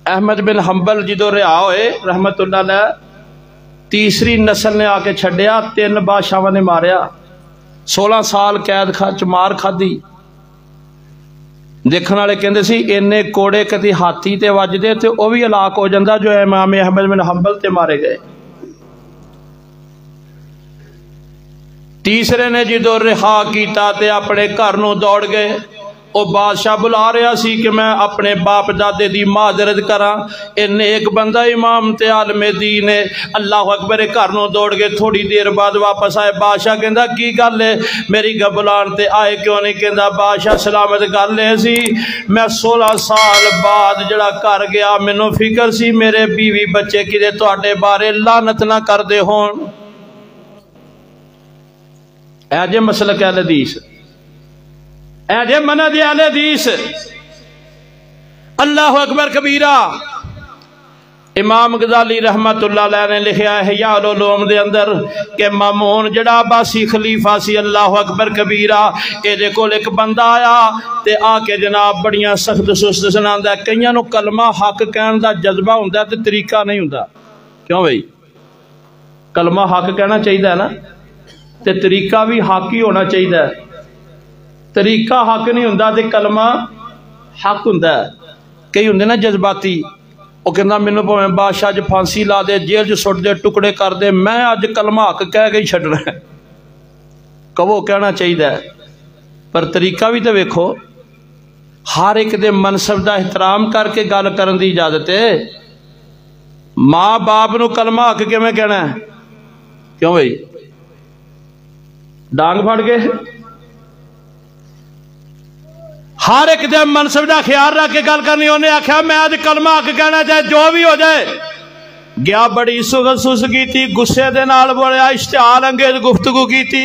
احمد بن حنبل جدو رہا ہوئے رحمت اللہ علیہ، تیسری نسل نے آ کے چھڈیا، 3 بادشاہاں نے ماریا، 16 سال قید مار کھادی۔ دیکھن والے کہندے سی اینے کوڑے کدی ہاتھی تے وجدے تے او بھی ہلاک ہو جاندا جو امام احمد بن حنبل تے مارے گئے۔ تیسرے نے جدو رہا کیتا تے اپنے گھر نو دوڑ گئے، او بادشاہ بلا رہا سی کہ میں اپنے باپ دادے دی معذرت کراں. ان ایک بندہ امام تے عالم دین ہے. اللہ اکبر. گھر نوں دوڑ کے تھوڑی دیر بعد واپس آئے. بادشاہ کہندا کی گل ہے میری گبلان تے آئے کیوں نہیں؟ کہندا بادشاہ سلامت گل ہے سی میں 16 سال بعد جڑا کر گیا مینوں فکر سی میرے بیوی بچے کدے تواڈے بارے لعنت نہ کر دے ہون. اے جے مسلک اہل حدیث، اے جے منہج اہل حدیث. اللہ اکبر کبیرہ. امام غزالی رحمت اللہ علیہ نے لکھیا ہے احیاء العلوم دے اندر کہ مامون جڑا عباسی خلیفہ سی اللہ اکبر کبیرہ اے دے کول ایک بندہ آیا تے آ کے جناب بڑیاں سخت سست سناندا ہے. کئیاں نو کلمہ حق کہن دا جذبہ ہوندا تے طریقہ نہیں ہوندا. کیوں بھائی؟ کلمہ حق کہنا چاہیے نا تے طریقہ بھی حق ہی ہونا چاہیے. طریقہ حق نہیں ہوندا تے کلمہ حق ہوندا ہے. کئی ہوندے نا جذباتی، وہ کہنا مینوں پاویں بادشاہ ج پھانسی لا دے جیل چ سٹ دے ٹکڑے کر دے میں اج کلمہ حق کہہ کے ہی چھڈنا ہے. کہو کہنا چاہیے پر طریقہ بھی تو ویکھو. ہر ایک دے منصب دا احترام کر کے گل کرن دی اجازت ہے. ماں باپ نو کلمہ حق کیویں کہنا ہے؟ کیوں بھائی؟ ڈانگ پھڑ کے ہر ایک دے منصب دا خیال رکھ کے گل کرنی. انہیں آخیا میں آج کلمہ حق کہنا چاہے جو بھی ہو جائے. گیا بڑی سس کی تھی غصے دے نال بڑا اشتعال انگیز گفتگو کی تھی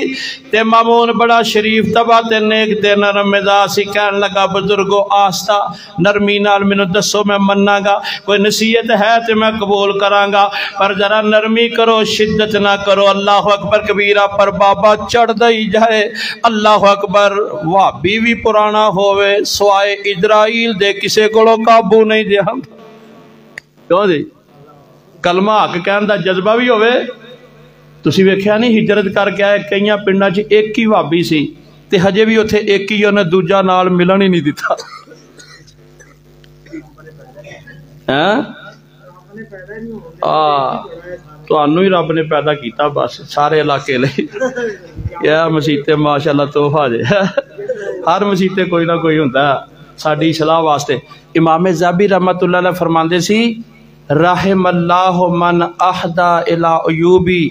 تے مامون بڑا شریف طبع تے نیک تے نرم مزاج سی. کہن لگا بزرگو آہستہ نرمی نال مینوں دسو میں مننا گا. کوئی نصیحت ہے تے میں قبول کراں گا پر ذرا نرمی کرو شدت نہ کرو. اللہ اکبر کبیرہ. پر بابا چڑھدا ہی جائے. اللہ اکبر. وہابی بھی پرانا ہوئے سوائے اسرائیل دے کسے کولوں قابو نہیں دے ہم. کیوں جی؟ کلمہ حق کہن دا جذبہ بھی ہوئے. تسی ویکھیا نہیں ہجرت کر کے آئے کئیاں پنڈاں چ ایک ہی وہابی سی تے ہجے بھی اوتھے ایک ہی انہیں دوجا نال ملن ہی نہیں دیتا. تانوں ہی رب نے پیدا کیتا بس سارے علاقے لئی. یا مسیتے ماشاءاللہ توحفہ جے ہر مسیتے کوئی نہ کوئی ہوندا ساڈی اصلاح واسطے. امام ذہبی رحمت اللہ علیہ فرماندے سی رحم اللہ من احدا الی عیوبی.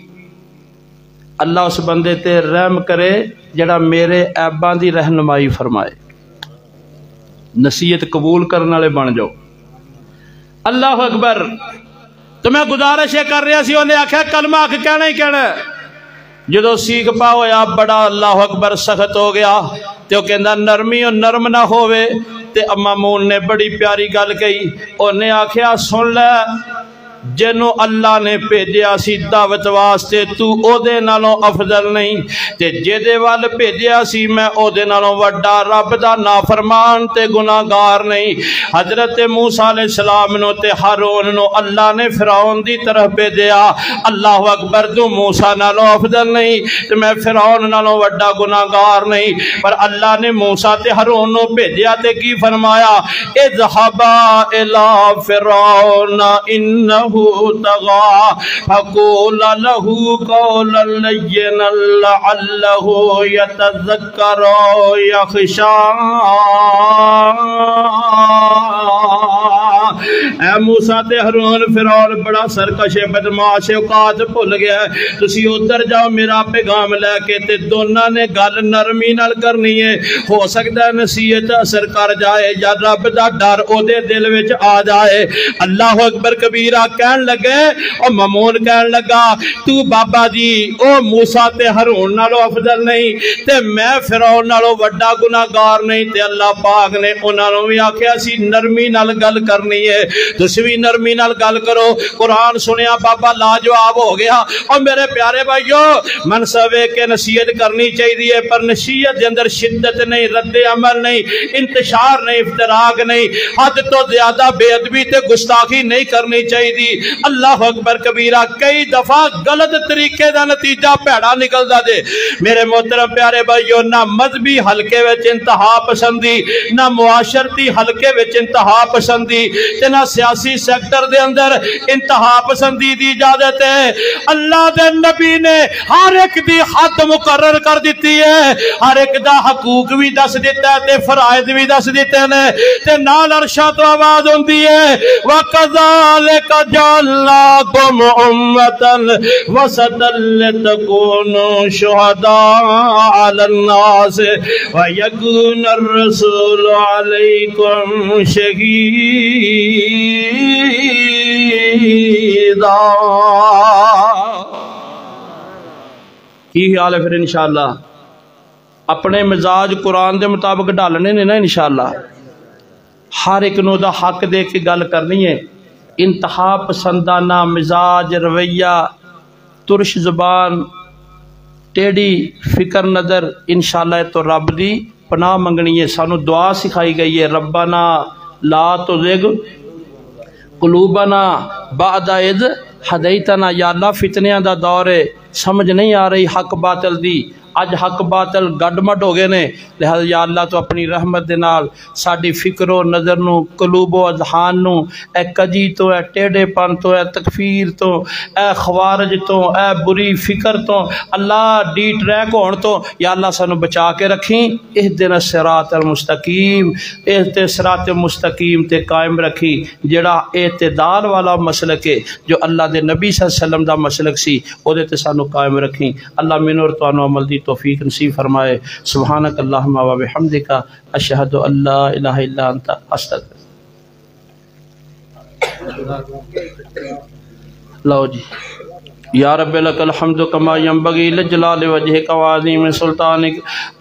اللہ اس بندے تے رحم کرے جڑا میرے عیباں دی رہنمائی فرمائے. نصیحت قبول کرنے والے بن جاؤ. اللہ اکبر. تو میں گزارش یہ کر رہا سی انہیں آخیا کلمہ حق کہنا ہی کہنا. جدو سیکھ پا ہویا بڑا اللہ اکبر سخت ہو گیا تے وہ کہندا نرمی اور نرم نہ ہوئے. تے مامون نے بڑی پیاری گل کہی. انہیں آخیا سن لے جنوں اللہ نے بھیجیا سی دعوت واسطے تو او دے نالوں افضل نہیں تے جے دے وال بھیجیا سی میں او دے نالوں وڈا رب دا نافرمان تے گناہگار نہیں. حضرت موسیٰ علیہ السلام نو تے ہارون نو اللہ نے فرعون دی طرف بھیجیا. اللہ اکبر. تو موسیٰ نالوں افضل نہیں تے میں فرعون نالوں وڈا گناہگار نہیں. پر اللہ نے موسیٰ تے ہارون نو بھیجیا تے کی فرمایا اذهبا الى فرعون انه طغى فقولا له قولا لينا لعله يتذكر او يخشى. اے موسیٰ تے ہارون فرعون بڑا سرکش بدماش اوقات بھول گیا ہے. تسی ادھر جاؤ میرا پیغام لے کے تے دونوں نے گل نرمی نال کرنی ہے. ہو سکتا ہے نصیحت اثر کر جائے یا رب دا ڈر او دے دل وچ آ جائے. اللہ اکبر کبیرہ. کہن لگے او مامون کہن لگا تو بابا جی او موسیٰ تے ہارون نالوں افضل نہیں تے میں فرعون نالوں وڈا گناہگار نہیں. تے اللہ پاک نے انہاں نوں وی آکھیا سی نرمی نال گل کرنی ہے. تسی وی نرمی نال گل کرو. قرآن سنیا بابا لاجواب ہو گیا. اور میرے پیارے بھائیو منصب ہے کہ نصیحت کرنی چاہیے پر نصیحت دے اندر شدت نہیں رد عمل نہیں انتشار نہیں افتراق نہیں حد تو زیادہ بے ادبی تے گستاخی نہیں کرنی چاہیے. اللہ اکبر کبیرہ. کئی دفعہ غلط طریقے دا نتیجہ پیڑا نکلدا دے. میرے محترم پیارے بھائیو نہ مذہبی حلقے وچ انتہا پسندی نہ معاشرتی حلقے وچ انتہا پسندی تے نہ سیاسی سیکٹر دے اندر انتہا پسندی دی اجازت ہے۔ اللہ دے نبی نے ہر ایک دی حد مقرر کر دیتی ہے، ہر ایک دا حقوق بھی دس دیتا ہے تے فرائض بھی دس دیتے ہیں تے نال عرشاں تو آواز ہوندی ہے وَكَذَلِكَ جَعَلْنَاكُمْ أُمَّةً وَسَطًا لِتَكُونُوا شُهَدَاءَ عَلَى النَّاسِ وَيَكُونَ الرَّسُولُ عَلَيْكُمْ شَهِيدًا۔ کی خیال ہے پھر انشاءاللہ اپنے مزاج قرآن دے مطابق ڈالنے نے نا انشاءاللہ، ہر ایک نو دا حق دے کے گل کرنی ہے۔ انتہا پسندانہ مزاج، رویہ، ترش زبان، ٹیڑی فکر نظر، انشاءاللہ تو رب دی پناہ منگنی ہے۔ سانو دعا سکھائی گئی ہے ربنا لا تزغ قلوبنا بعد اذ ہدیتنا، یا اللہ فتنیاں دا دور ہے، سمجھ نہیں آ رہی حق باطل دی، اج حق باطل گڈ مڈ ہو گئے نے، لہذا یا اللہ تو اپنی رحمت دے نال ساڈی فکر و نظر نو، قلوب و اذہان نو، اے کجی تو، اے ٹیڑے پن تو، اے تکفیر تو، اے خوارج تو، اے بری فکر تو، اللہ ڈی ٹریک ہون تو یا اللہ سانو بچا کے رکھیں۔ اہدنا الصراط المستقیم، صراط مستقیم تے قائم رکھی، جڑا اعتدال والا مسلک ہے جو اللہ دے نبی صلی اللہ علیہ وسلم دا مسلک سی، او دے تے سانو قائم رکھیں۔ اللہ مینوں اور تانوں عمل دی توفیق نصیب فرمائے۔ سبحانک اللہم و بحمدک، اشہد ان لا الہ الا انت، استغفرک۔ لو جی یا رب لک الحمد کما ینبغی لجلال وجہک وعظیم سلطانک،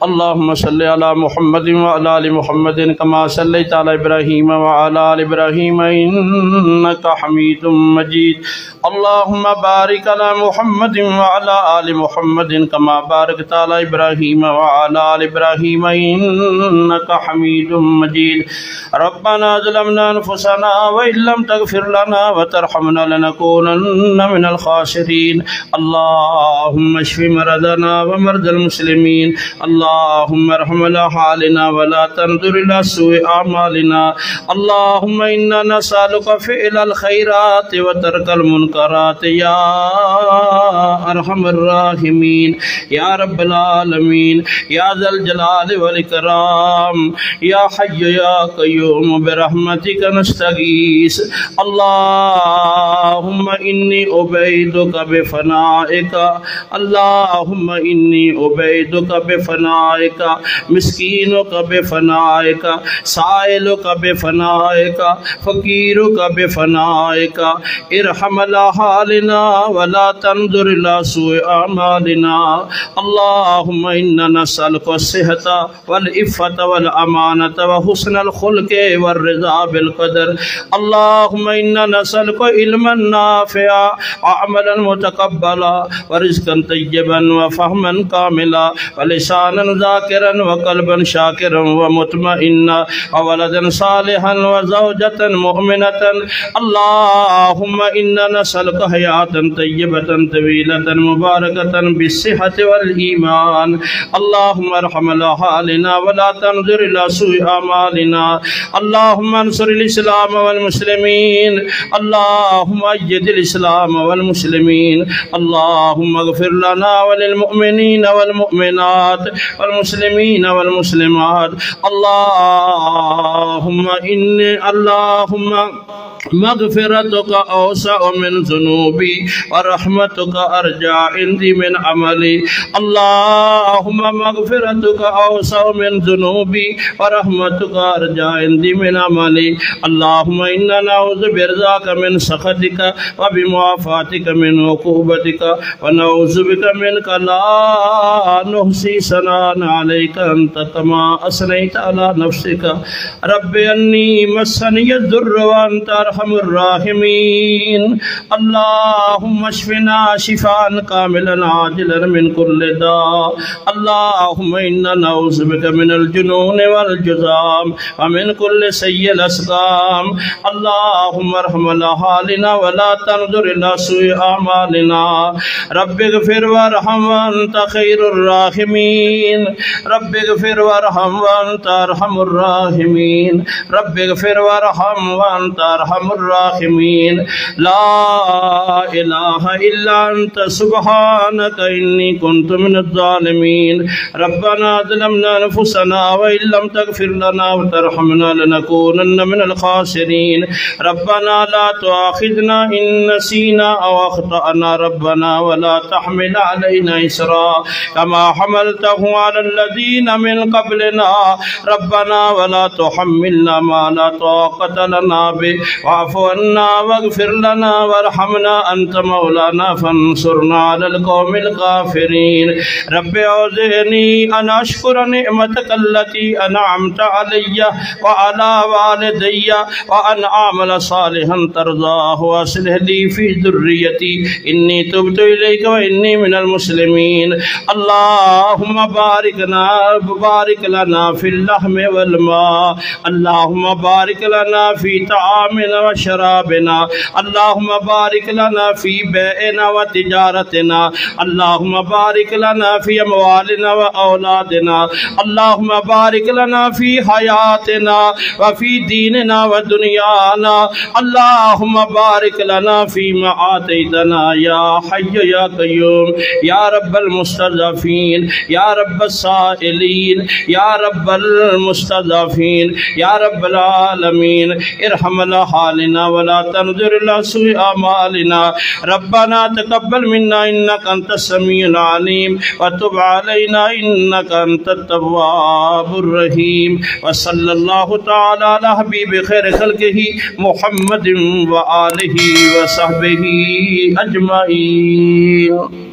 اللہم صلی علی محمد وعلی آل محمد کما صلیت علی ابراہیم وعلی آل ابراہیم انک حمید مجید، اللہم بارک علی محمد وعلی آل محمد کما بارکت علی ابراہیم وعلی آل ابراہیم انک حمید مجید۔ ربنا ظلمنا انفسنا وإن لم تغفر لنا وترحمنا لنكونن من الخاسرين۔ اللهم اشف مرضنا ومرضى المسلمين، اللهم ارحم حالنا ولا تنظر إلى سوء أعمالنا، اللهم إنا نسألك فعل الخيرات وترك المنكرات يا أرحم الراحمين يا رب العالمين يا ذا الجلال والإكرام يا حي يا قيوم برحمتك نستغيث، اللهم إني أبيدك بفنائك، اللهم إني أبيدك بفنائك، مسكينك بفنائك، سائلك بفنائك، فقيرك بفنائك، ارحم حالنا ولا تنظر إلى سوء أعمالنا، اللهم إنا نسألك الصحة والعفة والأمانة وحسن الخلق والرضا بالقدر، اللهم إنا نسألك علما نافعا وعملا متقبلا ورزقا طيبا وفهما كاملا ولسانا ذاكرا وقلبا شاكرا ومطمئنا وولدا صالحا وزوجة مؤمنة، اللهم إنا نسألك حياة طيبة طويلة مباركة بالصحة والإيمان، اللهم ارحم حالنا ولا تنظر إلى سوء أعمالنا، اللهم انصر الإسلام والمسلمين، اللهم أيد الإسلام والمسلمين، اللهم اغفر لنا وللمؤمنين والمؤمنات والمسلمين والمسلمات، اللهم مغفرتك أوسع من ذنوبي ورحمتك أرجى عندي من عملي، اللهم مغفرتك أوسع من ذنوبي ورحمتك أرجى عندي من عملي، اللهم إنا نعوذ برضاك من سخطك وبمعافاتك من عقوبتك ونعوذ بك منك لا نحصي ثناء عليك أنت كما أثنيت على نفسك، رب أني مسني الضر وأنت أرحم الراحمين، اللهم اشفنا شفاء كاملا عاجلا من كل داء، اللهم إنا نعوذ بك من الجنون والجذام ومن كل سيء الأسقام، اللهم ارحم حالنا ولا تنظر إلى سوء أعمالنا، حالنا رب اغفر وارحم وانت خیر الراحمین رب اغفر وارحم وانت ارحم الراحمین رب اغفر وارحم وانت ارحم الراحمین لا الہ الا انت سبحانک انی کنت من الظالمین ربنا ظلمنا انفسنا وان لم تغفر لنا وترحمنا لنكونن من الخاسرین ربنا لا تؤاخذنا ان نسينا او اخطأنا ربنا ولا تحمل علينا إصرا كما حملته على الذين من قبلنا ربنا ولا تحملنا ما لا طاقة لنا به واعف عنا واغفر لنا وارحمنا أنت مولانا فانصرنا على القوم الكافرين رب أوزعني أن أشكر نعمتك التي أنعمت علي وعلى والدي وأن أعمل صالحا ترضاه وأصلح لي في ذريتي إني تبت إليك وإني من المسلمين اللهم بارك لنا في اللحم والماء اللهم بارك لنا في طعامنا وشرابنا اللهم بارك لنا في بيعنا وتجارتنا اللهم بارك لنا في أموالنا وأولادنا اللهم بارك لنا في حياتنا وفي ديننا ودنيانا اللهم بارك لنا فيما آتيتنا يا حي يا قيوم يا رب المستضعفين يا رب السائلين يا رب المستضعفين يا رب العالمين ارحم حالنا ولا تنظر إلى سوء أعمالنا ربنا تقبل منا إنك أنت السميع العليم وتب علينا إنك أنت التواب الرحيم وصلى الله تعالى على حبيب خير خلقه محمد وآله وصحبه أجمعين